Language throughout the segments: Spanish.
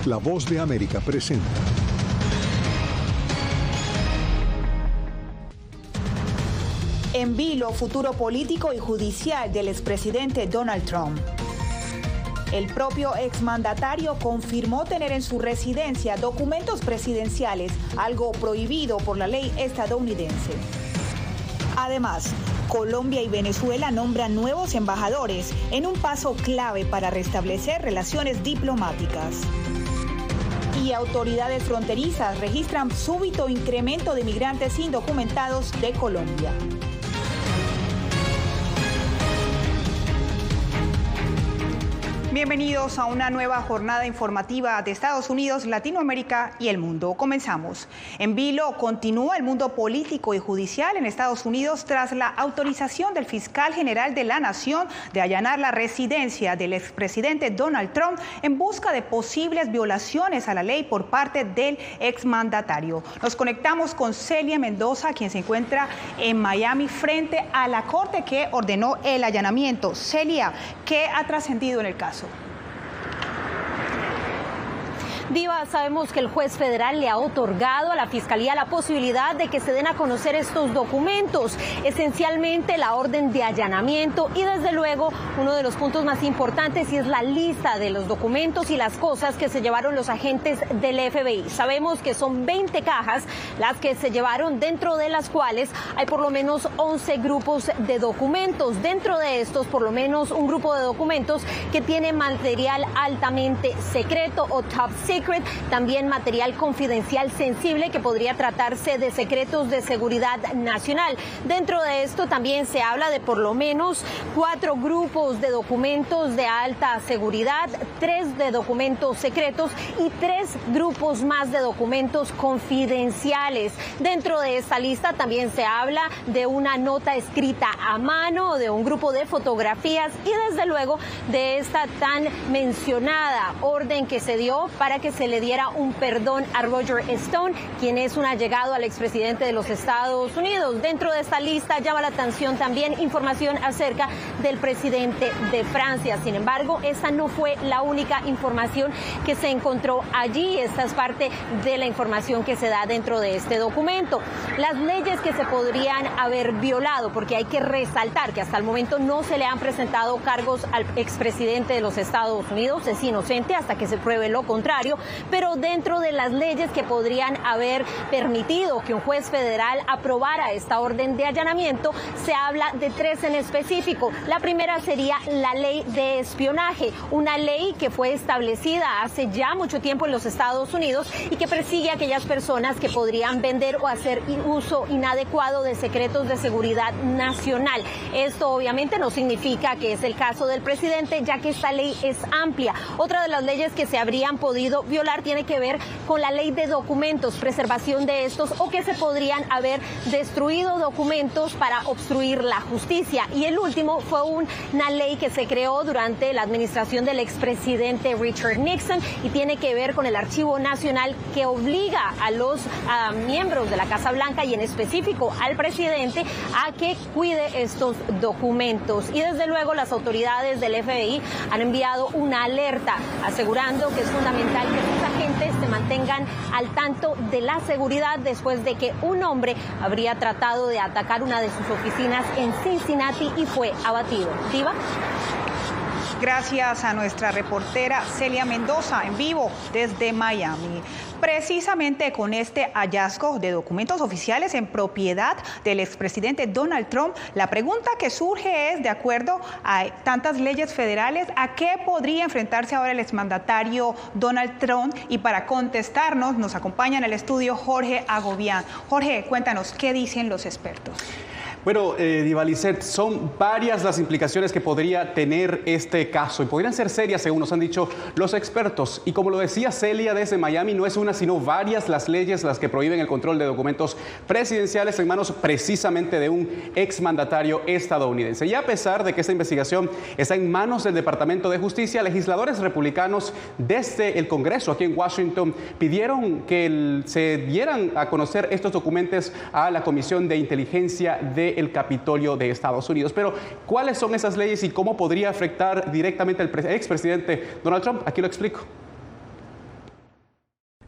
La Voz de América presenta. En vilo, futuro político y judicial del expresidente Donald Trump. El propio exmandatario confirmó tener en su residencia documentos presidenciales, algo prohibido por la ley estadounidense. Además, Colombia y Venezuela nombran nuevos embajadores en un paso clave para restablecer relaciones diplomáticas. Y autoridades fronterizas registran súbito incremento de migrantes indocumentados de Colombia. Bienvenidos a una nueva jornada informativa de Estados Unidos, Latinoamérica y el mundo. Comenzamos. En vilo continúa el mundo político y judicial en Estados Unidos tras la autorización del fiscal general de la Nación de allanar la residencia del expresidente Donald Trump en busca de posibles violaciones a la ley por parte del exmandatario. Nos conectamos con Celia Mendoza, quien se encuentra en Miami frente a la corte que ordenó el allanamiento. Celia, ¿qué ha trascendido en el caso? Diva, sabemos que el juez federal le ha otorgado a la Fiscalía la posibilidad de que se den a conocer estos documentos, esencialmente la orden de allanamiento y desde luego uno de los puntos más importantes y es la lista de los documentos y las cosas que se llevaron los agentes del FBI. Sabemos que son 20 cajas las que se llevaron, dentro de las cuales hay por lo menos 11 grupos de documentos. Dentro de estos, por lo menos un grupo de documentos que tiene material altamente secreto o top secret, también material confidencial sensible que podría tratarse de secretos de seguridad nacional. Dentro de esto también se habla de por lo menos 4 grupos de documentos de alta seguridad, 3 de documentos secretos y 3 grupos más de documentos confidenciales. Dentro de esta lista también se habla de una nota escrita a mano, de un grupo de fotografías y desde luego de esta tan mencionada orden que se dio para que se le diera un perdón a Roger Stone, quien es un allegado al expresidente de los Estados Unidos. Dentro de esta lista llama la atención también información acerca del presidente de Francia. Sin embargo, esta no fue la única información que se encontró allí. Esta es parte de la información que se da dentro de este documento. Las leyes que se podrían haber violado, porque hay que resaltar que hasta el momento no se le han presentado cargos al expresidente de los Estados Unidos, es inocente hasta que se pruebe lo contrario, pero dentro de las leyes que podrían haber permitido que un juez federal aprobara esta orden de allanamiento, se habla de 3 en específico. La primera sería la ley de espionaje, una ley que fue establecida hace ya mucho tiempo en los Estados Unidos y que persigue a aquellas personas que podrían vender o hacer uso inadecuado de secretos de seguridad nacional. Esto obviamente no significa que es el caso del presidente, ya que esta ley es amplia. Otra de las leyes que se habrían podido violar tiene que ver con la ley de documentos, preservación de estos, o que se podrían haber destruido documentos para obstruir la justicia. Y el último fue una ley que se creó durante la administración del expresidente Richard Nixon y tiene que ver con el Archivo Nacional, que obliga a los miembros de la Casa Blanca y en específico al presidente a que cuide estos documentos. Y desde luego las autoridades del FBI han enviado una alerta asegurando que es fundamental que sus agentes se mantengan al tanto de la seguridad después de que un hombre habría tratado de atacar una de sus oficinas en Cincinnati y fue abatido. Diva. Gracias a nuestra reportera Celia Mendoza en vivo desde Miami. Precisamente con este hallazgo de documentos oficiales en propiedad del expresidente Donald Trump, la pregunta que surge es, de acuerdo a tantas leyes federales, ¿a qué podría enfrentarse ahora el exmandatario Donald Trump? Y para contestarnos nos acompaña en el estudio Jorge Agobián. Jorge, cuéntanos, ¿qué dicen los expertos? Bueno, Diva Lizeth, son varias las implicaciones que podría tener este caso y podrían ser serias, según nos han dicho los expertos. Y como lo decía Celia desde Miami, no es una sino varias las leyes las que prohíben el control de documentos presidenciales en manos precisamente de un exmandatario estadounidense. Y a pesar de que esta investigación está en manos del Departamento de Justicia, legisladores republicanos desde el Congreso aquí en Washington pidieron que se dieran a conocer estos documentos a la Comisión de Inteligencia del Capitolio de Estados Unidos. Pero, ¿cuáles son esas leyes y cómo podría afectar directamente al expresidente Donald Trump? Aquí lo explico.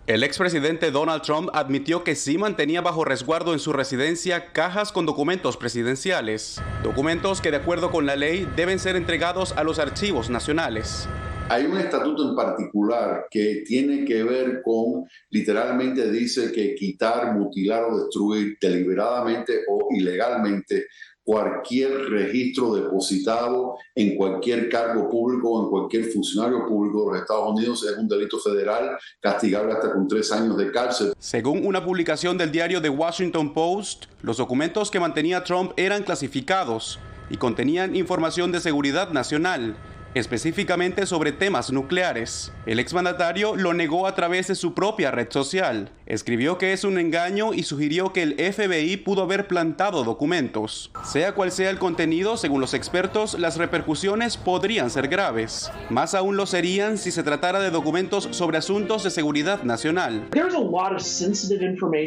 El expresidente Donald Trump admitió que sí mantenía bajo resguardo en su residencia cajas con documentos presidenciales, documentos que de acuerdo con la ley deben ser entregados a los archivos nacionales. Hay un estatuto en particular que tiene que ver con, literalmente dice que quitar, mutilar o destruir deliberadamente o ilegalmente cualquier registro depositado en cualquier cargo público o en cualquier funcionario público de los Estados Unidos. Es un delito federal castigable hasta con 3 años de cárcel. Según una publicación del diario The Washington Post, los documentos que mantenía Trump eran clasificados y contenían información de seguridad nacional, específicamente sobre temas nucleares. El exmandatario lo negó a través de su propia red social. Escribió que es un engaño y sugirió que el FBI pudo haber plantado documentos. Sea cual sea el contenido, según los expertos, las repercusiones podrían ser graves. Más aún lo serían si se tratara de documentos sobre asuntos de seguridad nacional.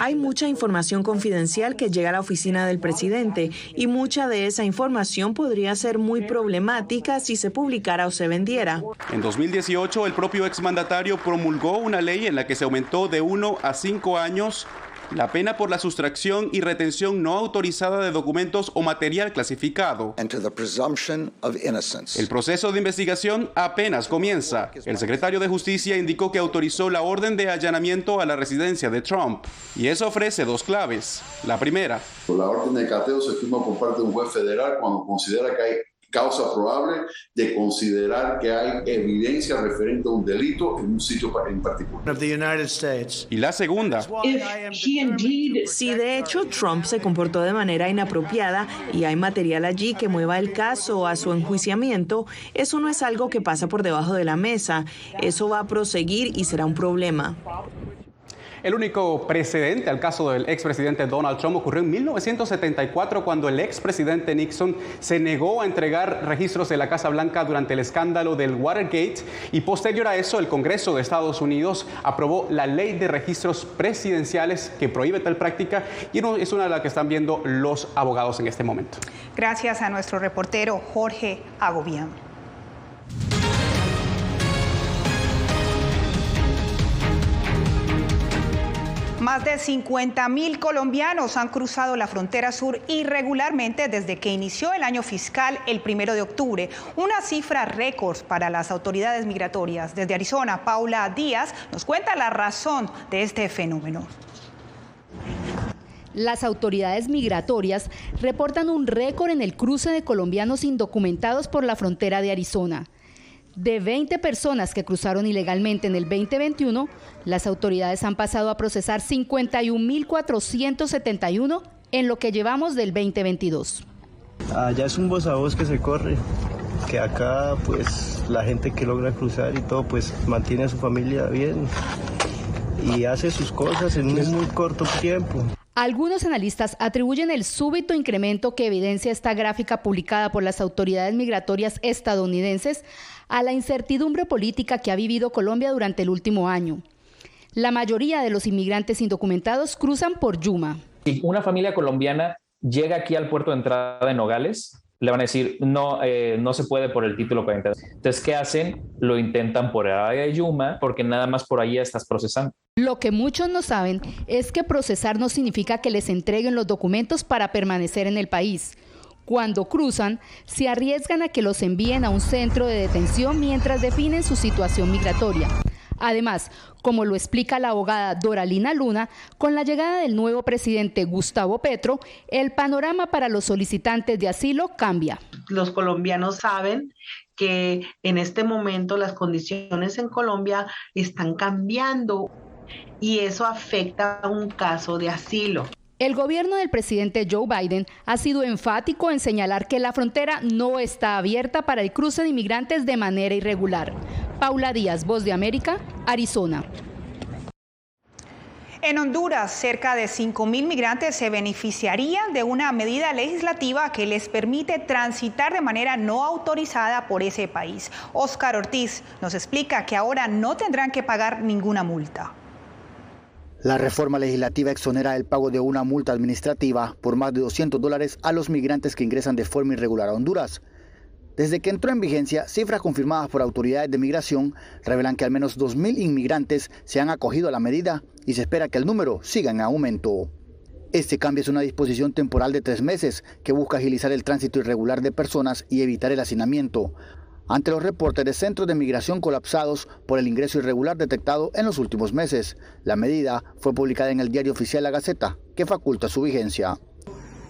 Hay mucha información confidencial que llega a la oficina del presidente y mucha de esa información podría ser muy problemática si se publicara o se vendiera. En 2018, el propio exmandatario promulgó una ley en la que se aumentó de 1 a 5 años la pena por la sustracción y retención no autorizada de documentos o material clasificado. El proceso de investigación apenas comienza. El secretario de Justicia indicó que autorizó la orden de allanamiento a la residencia de Trump. Y eso ofrece 2 claves. La primera: la orden de cateo se firma por parte de un juez federal cuando considera que hay causa probable de considerar que hay evidencia referente a un delito en un sitio en particular. Y la segunda: si de hecho Trump se comportó de manera inapropiada y hay material allí que mueva el caso a su enjuiciamiento, eso no es algo que pasa por debajo de la mesa. Eso va a proseguir y será un problema. El único precedente al caso del expresidente Donald Trump ocurrió en 1974 cuando el expresidente Nixon se negó a entregar registros de la Casa Blanca durante el escándalo del Watergate y posterior a eso el Congreso de Estados Unidos aprobó la Ley de Registros Presidenciales que prohíbe tal práctica y es una de las que están viendo los abogados en este momento. Gracias a nuestro reportero Jorge Agobián. Más de 50.000 colombianos han cruzado la frontera sur irregularmente desde que inició el año fiscal el 1 de octubre, una cifra récord para las autoridades migratorias. Desde Arizona, Paula Díaz nos cuenta la razón de este fenómeno. Las autoridades migratorias reportan un récord en el cruce de colombianos indocumentados por la frontera de Arizona. De 20 personas que cruzaron ilegalmente en el 2021, las autoridades han pasado a procesar 51.471 en lo que llevamos del 2022. Allá es un voz a voz que se corre, que acá pues la gente que logra cruzar y todo pues mantiene a su familia bien y hace sus cosas en un muy corto tiempo. Algunos analistas atribuyen el súbito incremento que evidencia esta gráfica publicada por las autoridades migratorias estadounidenses a la incertidumbre política que ha vivido Colombia durante el último año. La mayoría de los inmigrantes indocumentados cruzan por Yuma. Si una familia colombiana llega aquí al puerto de entrada de Nogales, le van a decir, no se puede por el título 42. Entonces, ¿qué hacen? Lo intentan por el área de Yuma, porque nada más por ahí estás procesando. Lo que muchos no saben es que procesar no significa que les entreguen los documentos para permanecer en el país. Cuando cruzan, se arriesgan a que los envíen a un centro de detención mientras definen su situación migratoria. Además, como lo explica la abogada Doralina Luna, con la llegada del nuevo presidente Gustavo Petro, el panorama para los solicitantes de asilo cambia. Los colombianos saben que en este momento las condiciones en Colombia están cambiando y eso afecta a un caso de asilo. El gobierno del presidente Joe Biden ha sido enfático en señalar que la frontera no está abierta para el cruce de inmigrantes de manera irregular. Paula Díaz, Voz de América, Arizona. En Honduras, cerca de 5.000 migrantes se beneficiarían de una medida legislativa que les permite transitar de manera no autorizada por ese país. Óscar Ortiz nos explica que ahora no tendrán que pagar ninguna multa. La reforma legislativa exonera el pago de una multa administrativa por más de $200 a los migrantes que ingresan de forma irregular a Honduras. Desde que entró en vigencia, cifras confirmadas por autoridades de migración revelan que al menos 2.000 inmigrantes se han acogido a la medida y se espera que el número siga en aumento. Este cambio es una disposición temporal de 3 meses que busca agilizar el tránsito irregular de personas y evitar el hacinamiento, ante los reportes de centros de migración colapsados por el ingreso irregular detectado en los últimos meses. La medida fue publicada en el diario oficial La Gaceta, que faculta su vigencia.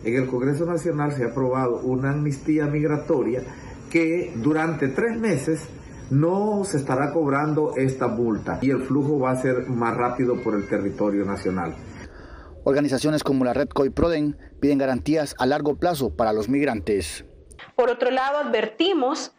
En el Congreso Nacional se ha aprobado una amnistía migratoria que durante 3 meses no se estará cobrando esta multa y el flujo va a ser más rápido por el territorio nacional. Organizaciones como la Red COI-PRODEN piden garantías a largo plazo para los migrantes. Por otro lado, advertimos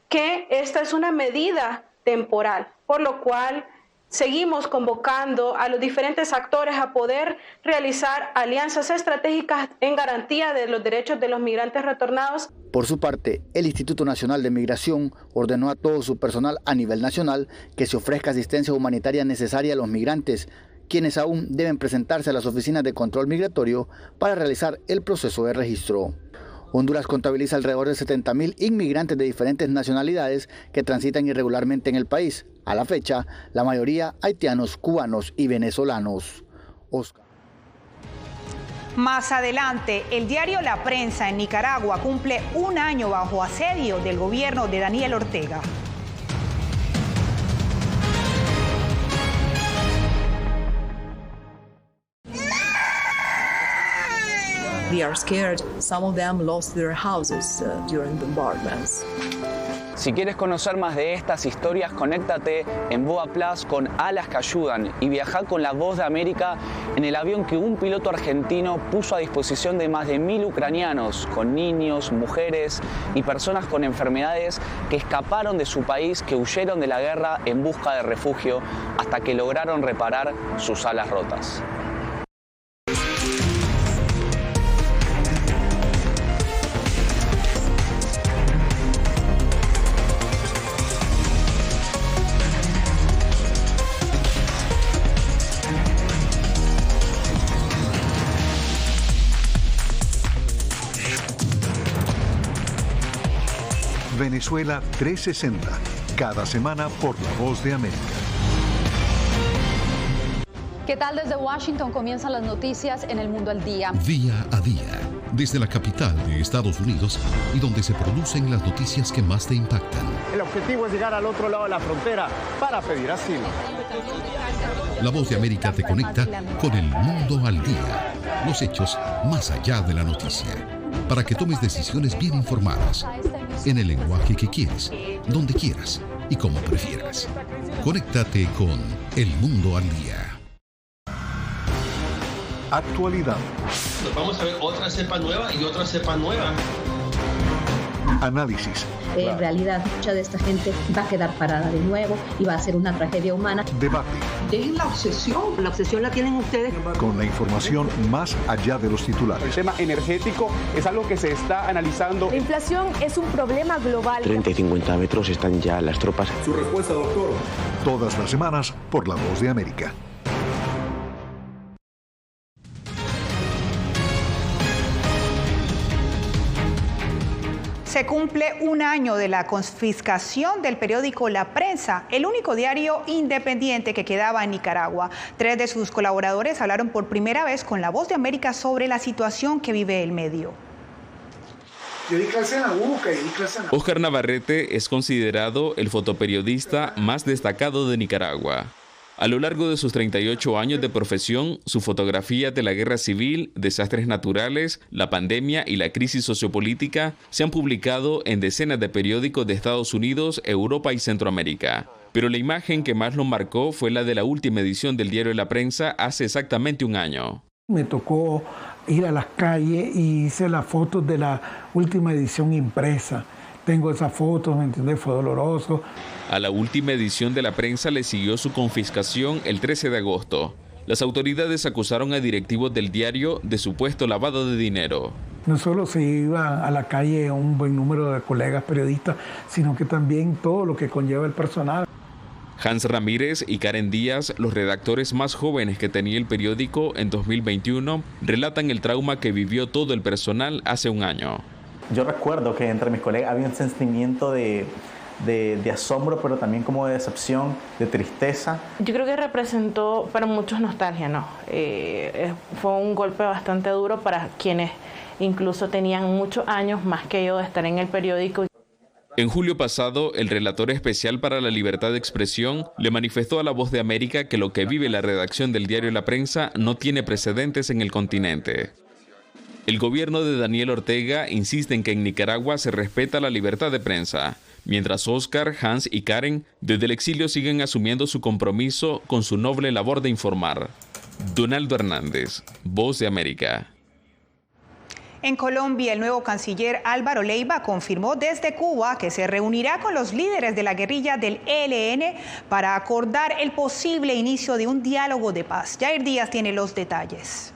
que esta es una medida temporal, por lo cual seguimos convocando a los diferentes actores a poder realizar alianzas estratégicas en garantía de los derechos de los migrantes retornados. Por su parte, el Instituto Nacional de Migración ordenó a todo su personal a nivel nacional que se ofrezca asistencia humanitaria necesaria a los migrantes, quienes aún deben presentarse a las oficinas de control migratorio para realizar el proceso de registro. Honduras contabiliza alrededor de 70.000 inmigrantes de diferentes nacionalidades que transitan irregularmente en el país. A la fecha, la mayoría haitianos, cubanos y venezolanos. Oscar. Más adelante, el diario La Prensa en Nicaragua cumple 1 año bajo asedio del gobierno de Daniel Ortega. They are scared. Some of them lost their houses during bombardments. Si quieres conocer más de estas historias, conéctate en Boa Plus con Alas que Ayudan y viaja con La Voz de América en el avión que un piloto argentino puso a disposición de más de 1.000 ucranianos, con niños, mujeres y personas con enfermedades que escaparon de su país, que huyeron de la guerra en busca de refugio hasta que lograron reparar sus alas rotas. Venezuela 360, cada semana por La Voz de América. ¿Qué tal? Desde Washington comienzan las noticias en El Mundo al Día. Día a día, desde la capital de Estados Unidos y donde se producen las noticias que más te impactan. El objetivo es llegar al otro lado de la frontera para pedir asilo. La Voz de América te conecta con El Mundo al Día. Los hechos más allá de la noticia. Para que tomes decisiones bien informadas. En el lenguaje que quieres, donde quieras y como prefieras. Conéctate con El Mundo al Día. Actualidad. Nos vamos a ver otra cepa nueva y otra cepa nueva. Análisis. En realidad, mucha de esta gente va a quedar parada de nuevo y va a ser una tragedia humana. Debate. Dejen la obsesión. La obsesión la tienen ustedes. Con la información más allá de los titulares. El tema energético es algo que se está analizando. La inflación es un problema global. 30 y 50 metros están ya las tropas. Su respuesta, doctor. Todas las semanas por La Voz de América. Se cumple 1 año de la confiscación del periódico La Prensa, el único diario independiente que quedaba en Nicaragua. 3 de sus colaboradores hablaron por primera vez con La Voz de América sobre la situación que vive el medio. Óscar Navarrete es considerado el fotoperiodista más destacado de Nicaragua. A lo largo de sus 38 años de profesión, sus fotografías de la guerra civil, desastres naturales, la pandemia y la crisis sociopolítica se han publicado en decenas de periódicos de Estados Unidos, Europa y Centroamérica. Pero la imagen que más lo marcó fue la de la última edición del diario La Prensa hace exactamente 1 año. Me tocó ir a las calles y hice las fotos de la última edición impresa. Tengo esas fotos, ¿me entiendes? Fue doloroso. A la última edición de La Prensa le siguió su confiscación el 13 de agosto. Las autoridades acusaron a directivos del diario de supuesto lavado de dinero. No solo se iba a la calle un buen número de colegas periodistas, sino que también todo lo que conlleva el personal. Hans Ramírez y Karen Díaz, los redactores más jóvenes que tenía el periódico en 2021, relatan el trauma que vivió todo el personal hace 1 año. Yo recuerdo que entre mis colegas había un sentimiento de asombro, pero también como de decepción, de tristeza. Yo creo que representó para muchos nostalgia, ¿no? Fue un golpe bastante duro para quienes incluso tenían muchos años más que yo de estar en el periódico. En julio pasado, el relator especial para la libertad de expresión le manifestó a La Voz de América que lo que vive la redacción del diario La Prensa no tiene precedentes en el continente. El gobierno de Daniel Ortega insiste en que en Nicaragua se respeta la libertad de prensa, mientras Oscar, Hans y Karen desde el exilio siguen asumiendo su compromiso con su noble labor de informar. Donaldo Hernández, Voz de América. En Colombia, el nuevo canciller Álvaro Leiva confirmó desde Cuba que se reunirá con los líderes de la guerrilla del ELN para acordar el posible inicio de un diálogo de paz. Jair Díaz tiene los detalles.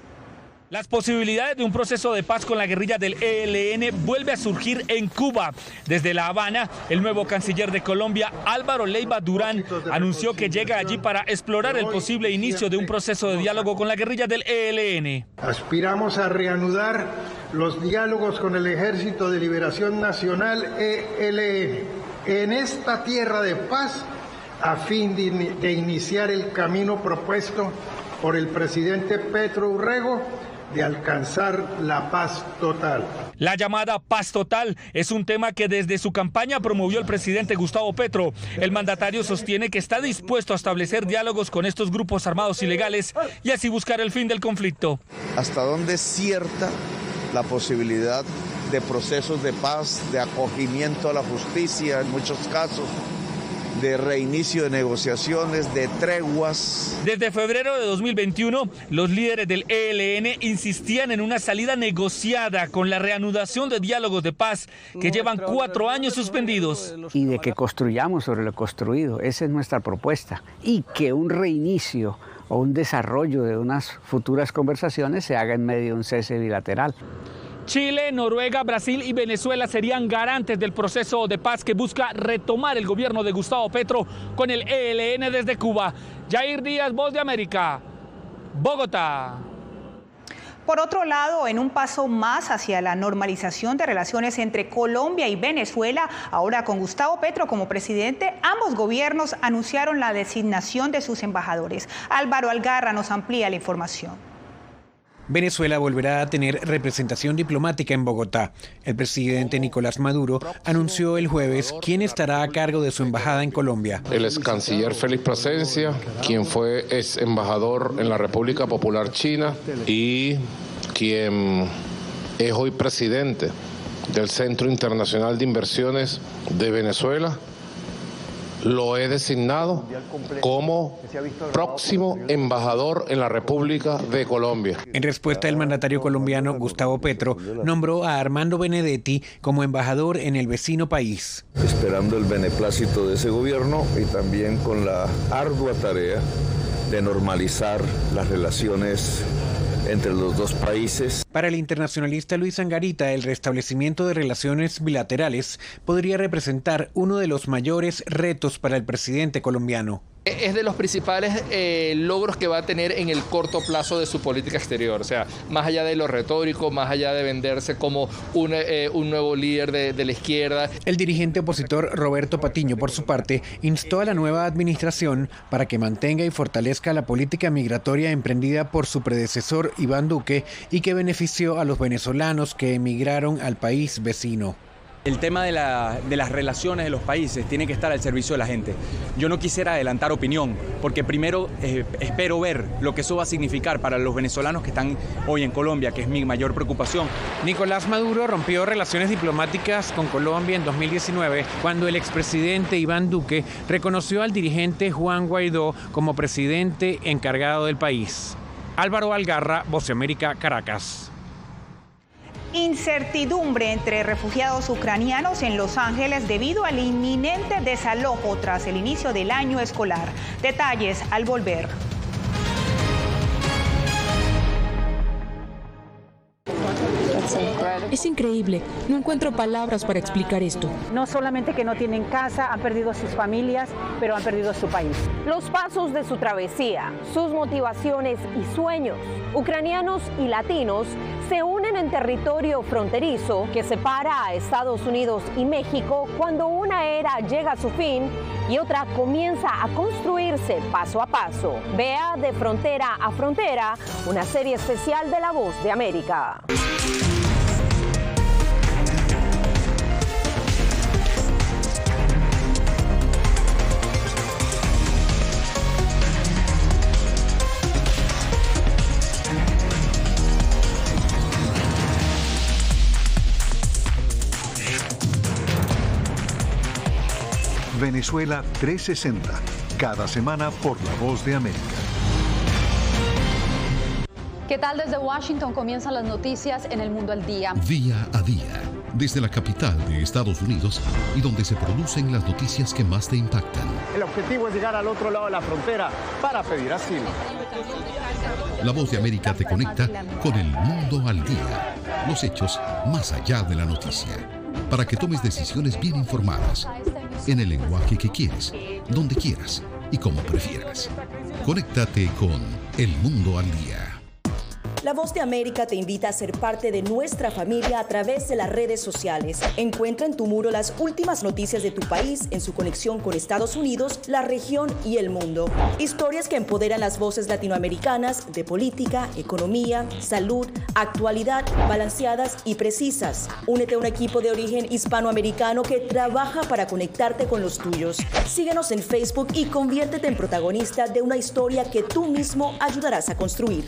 Las posibilidades de un proceso de paz con la guerrilla del ELN vuelve a surgir en Cuba. Desde La Habana, el nuevo canciller de Colombia, Álvaro Leiva Durán, anunció que llega allí para explorar el posible inicio de un proceso de diálogo con la guerrilla del ELN. Aspiramos a reanudar los diálogos con el Ejército de Liberación Nacional ELN en esta tierra de paz a fin de iniciar el camino propuesto por el presidente Petro Urrego de alcanzar la paz total. La llamada paz total es un tema que desde su campaña promovió el presidente Gustavo Petro. El mandatario sostiene que está dispuesto a establecer diálogos con estos grupos armados ilegales y así buscar el fin del conflicto. ¿Hasta dónde es cierta la posibilidad de procesos de paz, de acogimiento a la justicia en muchos casos, de reinicio de negociaciones, de treguas? Desde febrero de 2021, los líderes del ELN insistían en una salida negociada con la reanudación de diálogos de paz que llevan 4 años suspendidos. Y de que construyamos sobre lo construido, esa es nuestra propuesta, y que un reinicio o un desarrollo de unas futuras conversaciones se haga en medio de un cese bilateral. Chile, Noruega, Brasil y Venezuela serían garantes del proceso de paz que busca retomar el gobierno de Gustavo Petro con el ELN desde Cuba. Jair Díaz, Voz de América, Bogotá. Por otro lado, en un paso más hacia la normalización de relaciones entre Colombia y Venezuela, ahora con Gustavo Petro como presidente, ambos gobiernos anunciaron la designación de sus embajadores. Álvaro Algarra nos amplía la información. Venezuela volverá a tener representación diplomática en Bogotá. El presidente Nicolás Maduro anunció el jueves quién estará a cargo de su embajada en Colombia. El ex canciller Félix Plasencia, quien fue ex embajador en la República Popular China y quien es hoy presidente del Centro Internacional de Inversiones de Venezuela, lo he designado como próximo embajador en la República de Colombia. En respuesta, el mandatario colombiano Gustavo Petro nombró a Armando Benedetti como embajador en el vecino país. Esperando el beneplácito de ese gobierno y también con la ardua tarea de normalizar las relaciones entre los dos países. Para el internacionalista Luis Angarita, el restablecimiento de relaciones bilaterales podría representar uno de los mayores retos para el presidente colombiano. Es de los principales logros que va a tener en el corto plazo de su política exterior. O sea, más allá de lo retórico, más allá de venderse como un nuevo líder de la izquierda. El dirigente opositor Roberto Patiño, por su parte, instó a la nueva administración para que mantenga y fortalezca la política migratoria emprendida por su predecesor Iván Duque y que benefició a los venezolanos que emigraron al país vecino. El tema de las relaciones de los países tiene que estar al servicio de la gente. Yo no quisiera adelantar opinión, porque primero espero ver lo que eso va a significar para los venezolanos que están hoy en Colombia, que es mi mayor preocupación. Nicolás Maduro rompió relaciones diplomáticas con Colombia en 2019, cuando el expresidente Iván Duque reconoció al dirigente Juan Guaidó como presidente encargado del país. Álvaro Algarra, Voz de América, Caracas. Incertidumbre entre refugiados ucranianos en Los Ángeles debido al inminente desalojo tras el inicio del año escolar. Detalles al volver. Es increíble, no encuentro palabras para explicar esto. No solamente que no tienen casa, han perdido sus familias, pero han perdido su país. Los pasos de su travesía, sus motivaciones y sueños, ucranianos y latinos se unen en territorio fronterizo que separa a Estados Unidos y México cuando una era llega a su fin y otra comienza a construirse paso a paso. Vea De Frontera a Frontera, una serie especial de La Voz de América. Venezuela 360, cada semana por La Voz de América. ¿Qué tal? Desde Washington comienzan las noticias en El Mundo al Día. Día a día, desde la capital de Estados Unidos y donde se producen las noticias que más te impactan. El objetivo es llegar al otro lado de la frontera para pedir asilo. La Voz de América te conecta con El Mundo al Día, los hechos más allá de la noticia, para que tomes decisiones bien informadas, en el lenguaje que quieres, donde quieras y como prefieras. Conéctate con El Mundo al Día. La Voz de América te invita a ser parte de nuestra familia a través de las redes sociales. Encuentra en tu muro las últimas noticias de tu país en su conexión con Estados Unidos, la región y el mundo. Historias que empoderan las voces latinoamericanas de política, economía, salud, actualidad, balanceadas y precisas. Únete a un equipo de origen hispanoamericano que trabaja para conectarte con los tuyos. Síguenos en Facebook y conviértete en protagonista de una historia que tú mismo ayudarás a construir.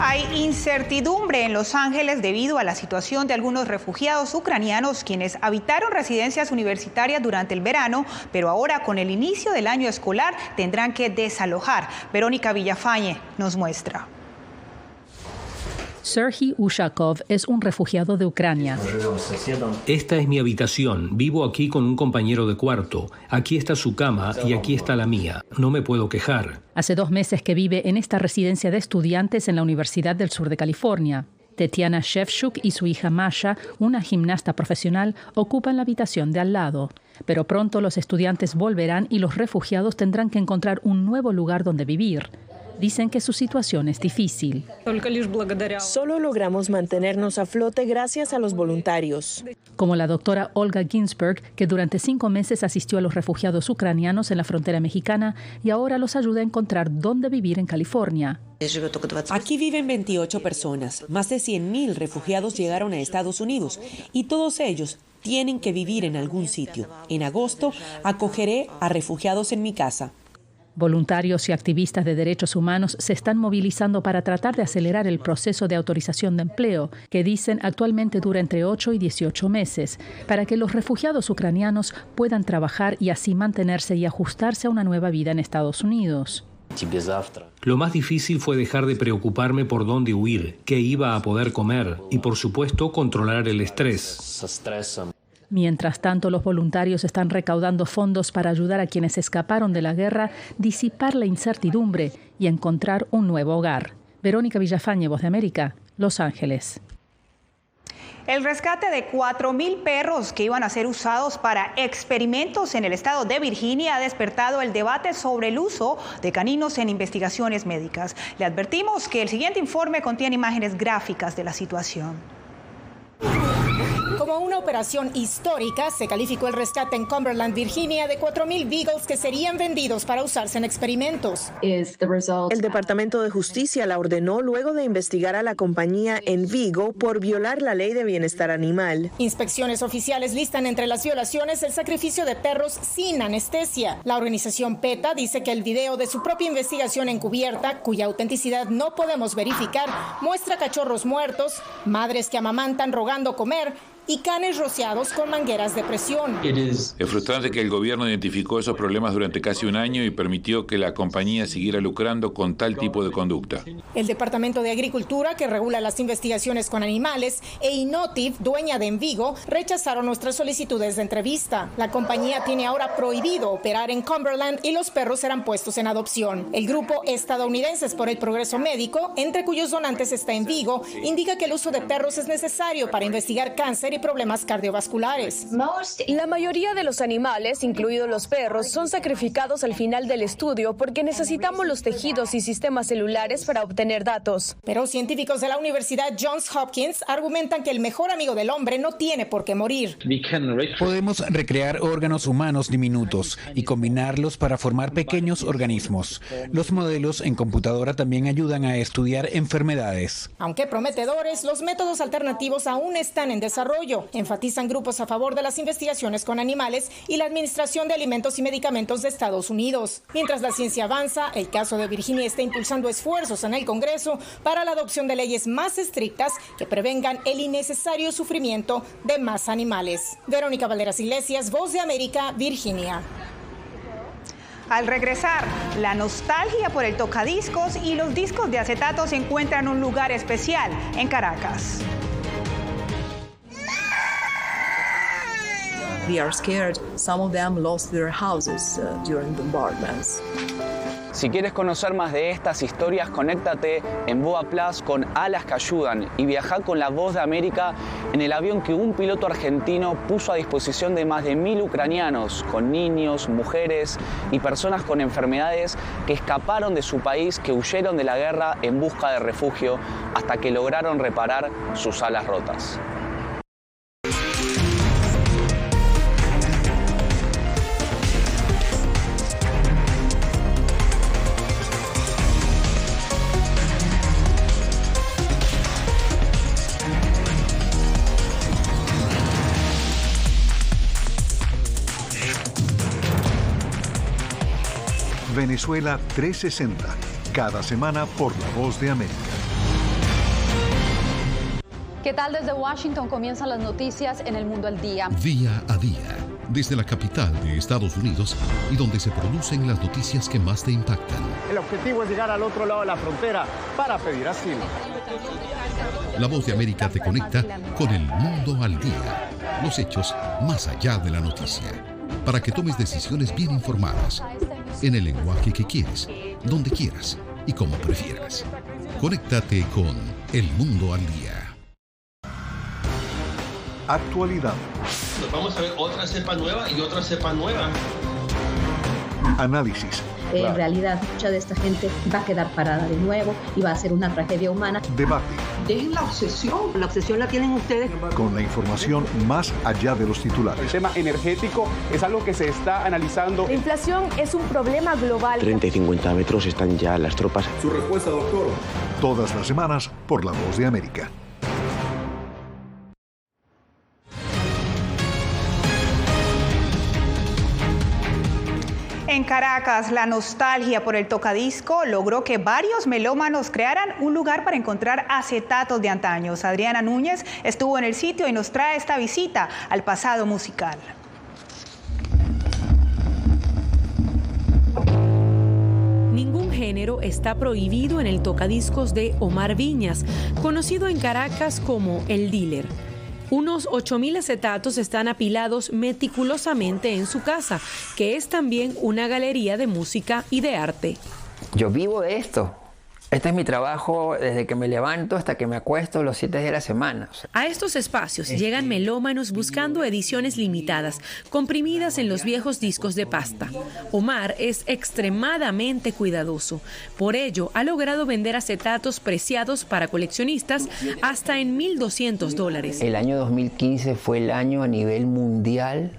Hay incertidumbre en Los Ángeles debido a la situación de algunos refugiados ucranianos quienes habitaron residencias universitarias durante el verano, pero ahora con el inicio del año escolar tendrán que desalojar. Verónica Villafañe nos muestra. Serhiy Ushakov es un refugiado de Ucrania. Esta es mi habitación. Vivo aquí con un compañero de cuarto. Aquí está su cama y aquí está la mía. No me puedo quejar. Hace 2 meses que vive en esta residencia de estudiantes en la Universidad del Sur de California. Tetiana Shevchuk y su hija Masha, una gimnasta profesional, ocupan la habitación de al lado. Pero pronto los estudiantes volverán y los refugiados tendrán que encontrar un nuevo lugar donde vivir. Dicen que su situación es difícil. Solo logramos mantenernos a flote gracias a los voluntarios. Como la doctora Olga Ginsberg, que durante 5 meses asistió a los refugiados ucranianos en la frontera mexicana y ahora los ayuda a encontrar dónde vivir en California. Aquí viven 28 personas. Más de 100.000 refugiados llegaron a Estados Unidos y todos ellos tienen que vivir en algún sitio. En agosto acogeré a refugiados en mi casa. Voluntarios y activistas de derechos humanos se están movilizando para tratar de acelerar el proceso de autorización de empleo, que dicen actualmente dura entre 8 y 18 meses, para que los refugiados ucranianos puedan trabajar y así mantenerse y ajustarse a una nueva vida en Estados Unidos. Lo más difícil fue dejar de preocuparme por dónde huir, qué iba a poder comer y, por supuesto, controlar el estrés. Mientras tanto, los voluntarios están recaudando fondos para ayudar a quienes escaparon de la guerra, disipar la incertidumbre y encontrar un nuevo hogar. Verónica Villafañe, Voz de América, Los Ángeles. El rescate de 4.000 perros que iban a ser usados para experimentos en el estado de Virginia ha despertado el debate sobre el uso de caninos en investigaciones médicas. Le advertimos que el siguiente informe contiene imágenes gráficas de la situación. Como una operación histórica, se calificó el rescate en Cumberland, Virginia, de 4.000 beagles que serían vendidos para usarse en experimentos. El Departamento de Justicia la ordenó luego de investigar a la compañía Envigo por violar la ley de bienestar animal. Inspecciones oficiales listan entre las violaciones el sacrificio de perros sin anestesia. La organización PETA dice que el video de su propia investigación encubierta, cuya autenticidad no podemos verificar, muestra cachorros muertos, madres que amamantan rogando comer y canes rociados con mangueras de presión. Es frustrante que el gobierno identificó esos problemas durante casi un año y permitió que la compañía siguiera lucrando con tal tipo de conducta. El Departamento de Agricultura, que regula las investigaciones con animales, e Inotiv, dueña de Envigo, rechazaron nuestras solicitudes de entrevista. La compañía tiene ahora prohibido operar en Cumberland y los perros serán puestos en adopción. El grupo Estadounidenses por el Progreso Médico, entre cuyos donantes está Envigo, indica que el uso de perros es necesario para investigar cáncer cáncer y problemas cardiovasculares. La mayoría de los animales, incluidos los perros, son sacrificados al final del estudio porque necesitamos los tejidos y sistemas celulares para obtener datos. Pero científicos de la Universidad Johns Hopkins argumentan que el mejor amigo del hombre no tiene por qué morir. Podemos recrear órganos humanos diminutos y combinarlos para formar pequeños organismos. Los modelos en computadora también ayudan a estudiar enfermedades. Aunque prometedores, los métodos alternativos aún están en desarrollo. Enfatizan grupos a favor de las investigaciones con animales y la Administración de Alimentos y Medicamentos de Estados Unidos. Mientras la ciencia avanza, el caso de Virginia está impulsando esfuerzos en el Congreso para la adopción de leyes más estrictas que prevengan el innecesario sufrimiento de más animales. Verónica Valderas Iglesias, Voz de América, Virginia. Al regresar, la nostalgia por el tocadiscos y los discos de acetato se encuentran en un lugar especial en Caracas. They are scared. Some of them lost their houses during bombardments. Si quieres conocer más de estas historias, conéctate en Boa Plus con Alas que Ayudan y viaja con la Voz de América en el avión que un piloto argentino puso a disposición de más de 1000 ucranianos, con niños, mujeres y personas con enfermedades que escaparon de su país, que huyeron de la guerra en busca de refugio hasta que lograron reparar sus alas rotas. Venezuela 360, cada semana por La Voz de América. ¿Qué tal? Desde Washington comienzan las noticias en El Mundo al Día. Día a día, desde la capital de Estados Unidos y donde se producen las noticias que más te impactan. El objetivo es llegar al otro lado de la frontera para pedir asilo. La Voz de América te conecta con el mundo al día, los hechos más allá de la noticia, para que tomes decisiones bien informadas, en el lenguaje que quieres, donde quieras y como prefieras. Conéctate con El Mundo al Día. Actualidad. Nos vamos a ver otra cepa nueva y otra cepa nueva. Análisis. En realidad, mucha de esta gente va a quedar parada de nuevo y va a ser una tragedia humana. Debate. Dejen la obsesión. La obsesión la tienen ustedes. Con la información más allá de los titulares. El tema energético es algo que se está analizando. La inflación es un problema global. 30 y 50 metros están ya las tropas. Su respuesta, doctor. Todas las semanas por La Voz de América. En Caracas, la nostalgia por el tocadisco logró que varios melómanos crearan un lugar para encontrar acetatos de antaños. Adriana Núñez estuvo en el sitio y nos trae esta visita al pasado musical. Ningún género está prohibido en el tocadiscos de Omar Viñas, conocido en Caracas como El Dealer. Unos 8.000 acetatos están apilados meticulosamente en su casa, que es también una galería de música y de arte. Yo vivo de esto. Este es mi trabajo desde que me levanto hasta que me acuesto los 7 días de la semana. A estos espacios llegan melómanos buscando ediciones limitadas, comprimidas en los viejos discos de pasta. Omar es extremadamente cuidadoso. Por ello, ha logrado vender acetatos preciados para coleccionistas hasta en $1,200. El año 2015 fue el año a nivel mundial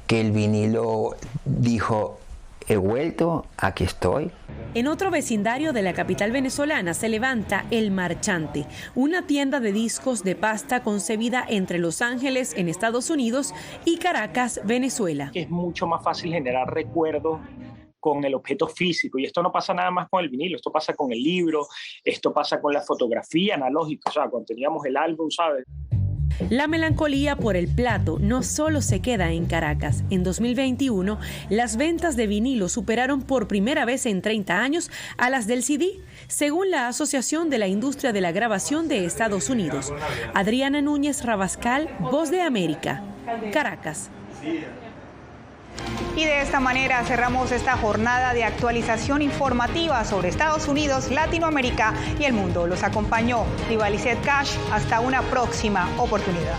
que el vinilo dijo: he vuelto, aquí estoy. En otro vecindario de la capital venezolana se levanta El Marchante, una tienda de discos de pasta concebida entre Los Ángeles, en Estados Unidos, y Caracas, Venezuela. Es mucho más fácil generar recuerdos con el objeto físico, y esto no pasa nada más con el vinilo, esto pasa con el libro, esto pasa con la fotografía analógica, o sea, cuando teníamos el álbum, ¿sabes? La melancolía por el plato no solo se queda en Caracas. En 2021, las ventas de vinilo superaron por primera vez en 30 años a las del CD, según la Asociación de la Industria de la Grabación de Estados Unidos. Adriana Núñez Rabascal, Voz de América, Caracas. Y de esta manera cerramos esta jornada de actualización informativa sobre Estados Unidos, Latinoamérica y el mundo. Los acompañó Ivalicet Cash. Hasta una próxima oportunidad.